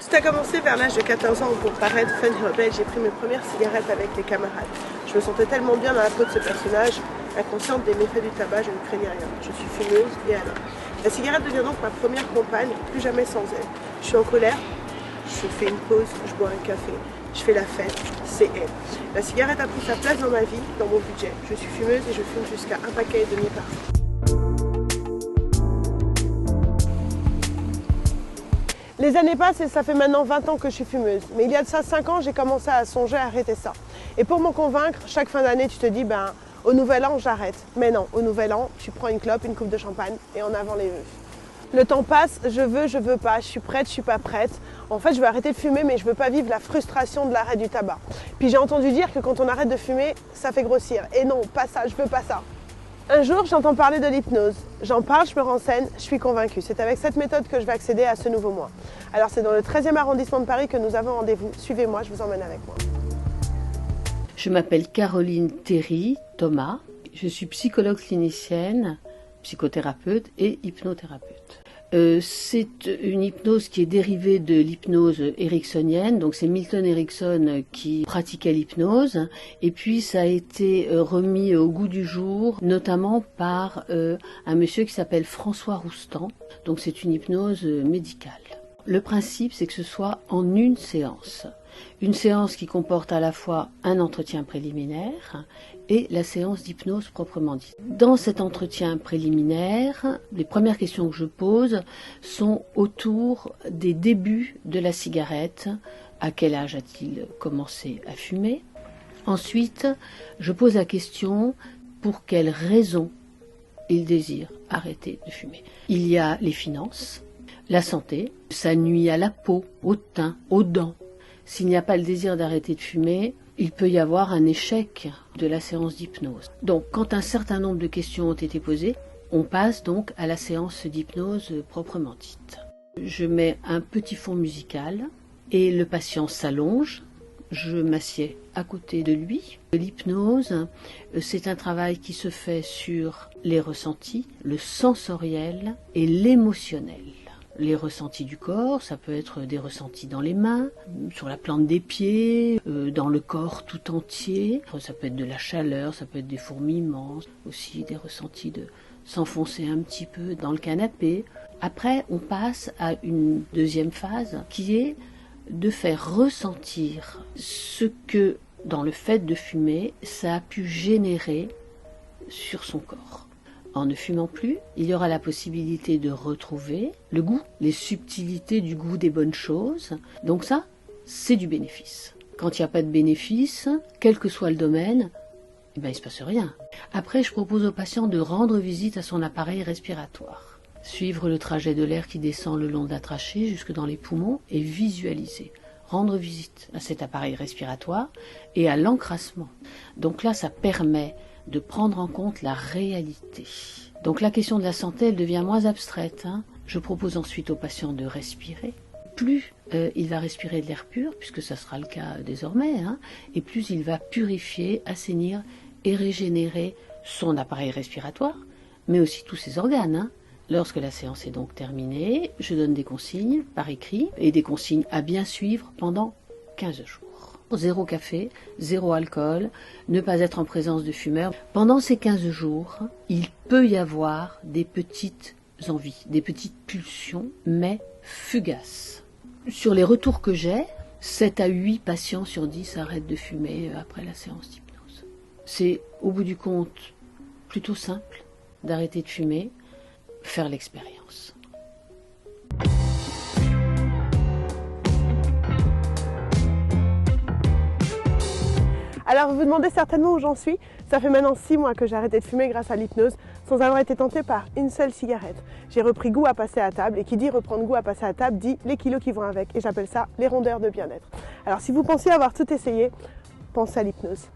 Tout a commencé vers l'âge de 14 ans où pour paraître fun et rebelle, j'ai pris mes premières cigarettes avec les camarades. Je me sentais tellement bien dans la peau de ce personnage, inconsciente des méfaits du tabac, je ne craignais rien. Je suis fumeuse et alors. La cigarette devient donc ma première compagne, plus jamais sans elle. Je suis en colère, je fais une pause, je bois un café, je fais la fête, c'est elle. La cigarette a pris sa place dans ma vie, dans mon budget. Je suis fumeuse et je fume jusqu'à un paquet et demi par jour. Les années passent et ça fait maintenant 20 ans que je suis fumeuse. Mais il y a de ça 5 ans, j'ai commencé à songer à arrêter ça. Et pour m'en convaincre, chaque fin d'année, tu te dis, au nouvel an, j'arrête. Mais non, au nouvel an, tu prends une clope, une coupe de champagne et en avant les vœux. Le temps passe, je veux pas, je suis prête, je suis pas prête. En fait, je veux arrêter de fumer, mais je veux pas vivre la frustration de l'arrêt du tabac. Puis j'ai entendu dire que quand on arrête de fumer, ça fait grossir. Et non, pas ça, je veux pas ça. Un jour, j'entends parler de l'hypnose. J'en parle, je me renseigne, je suis convaincue. C'est avec cette méthode que je vais accéder à ce nouveau moi. Alors c'est dans le 13e arrondissement de Paris que nous avons rendez-vous. Suivez-moi, je vous emmène avec moi. Je m'appelle Caroline Théry Thomas. Je suis psychologue clinicienne, psychothérapeute et hypnothérapeute. C'est une hypnose qui est dérivée de l'hypnose ericksonienne, donc c'est Milton Erickson qui pratiquait l'hypnose, et puis ça a été remis au goût du jour, notamment par un monsieur qui s'appelle François Roustan, donc c'est une hypnose médicale. Le principe, c'est que ce soit en une séance qui comporte à la fois un entretien préliminaire et la séance d'hypnose proprement dite. Dans cet entretien préliminaire, les premières questions que je pose sont autour des débuts de la cigarette. À quel âge a-t-il commencé à fumer? Ensuite, je pose la question pour quelles raisons il désire arrêter de fumer. Il y a les finances, la santé, ça nuit à la peau, au teint, aux dents. S'il n'y a pas le désir d'arrêter de fumer, il peut y avoir un échec de la séance d'hypnose. Donc, quand un certain nombre de questions ont été posées, on passe donc à la séance d'hypnose proprement dite. Je mets un petit fond musical et le patient s'allonge. Je m'assieds à côté de lui. L'hypnose, c'est un travail qui se fait sur les ressentis, le sensoriel et l'émotionnel. Les ressentis du corps, ça peut être des ressentis dans les mains, sur la plante des pieds, dans le corps tout entier. Ça peut être de la chaleur, ça peut être des fourmillements, aussi des ressentis de s'enfoncer un petit peu dans le canapé. Après, on passe à une deuxième phase qui est de faire ressentir ce que, dans le fait de fumer, ça a pu générer sur son corps. En ne fumant plus, il y aura la possibilité de retrouver le goût, les subtilités du goût des bonnes choses. Donc ça, c'est du bénéfice. Quand il n'y a pas de bénéfice, quel que soit le domaine, il ne se passe rien. Après, je propose au patient de rendre visite à son appareil respiratoire. Suivre le trajet de l'air qui descend le long de la trachée jusque dans les poumons et visualiser. Rendre visite à cet appareil respiratoire et à l'encrassement. Donc là, ça permet de prendre en compte la réalité. Donc la question de la santé, elle devient moins abstraite. Je propose ensuite au patient de respirer. Plus il va respirer de l'air pur, puisque ça sera le cas désormais, et plus il va purifier, assainir et régénérer son appareil respiratoire, mais aussi tous ses organes. Lorsque la séance est donc terminée, je donne des consignes par écrit et des consignes à bien suivre pendant 15 jours. 0 café, 0 alcool, ne pas être en présence de fumeurs. Pendant ces 15 jours, il peut y avoir des petites envies, des petites pulsions, mais fugaces. Sur les retours que j'ai, 7 à 8 patients sur 10 arrêtent de fumer après la séance d'hypnose. C'est, au bout du compte, plutôt simple d'arrêter de fumer, faire l'expérience. Alors vous vous demandez certainement où j'en suis. Ça fait maintenant 6 mois que j'ai arrêté de fumer grâce à l'hypnose sans avoir été tentée par une seule cigarette. J'ai repris goût à passer à table et qui dit reprendre goût à passer à table dit les kilos qui vont avec et j'appelle ça les rondeurs de bien-être. Alors si vous pensez avoir tout essayé, pensez à l'hypnose.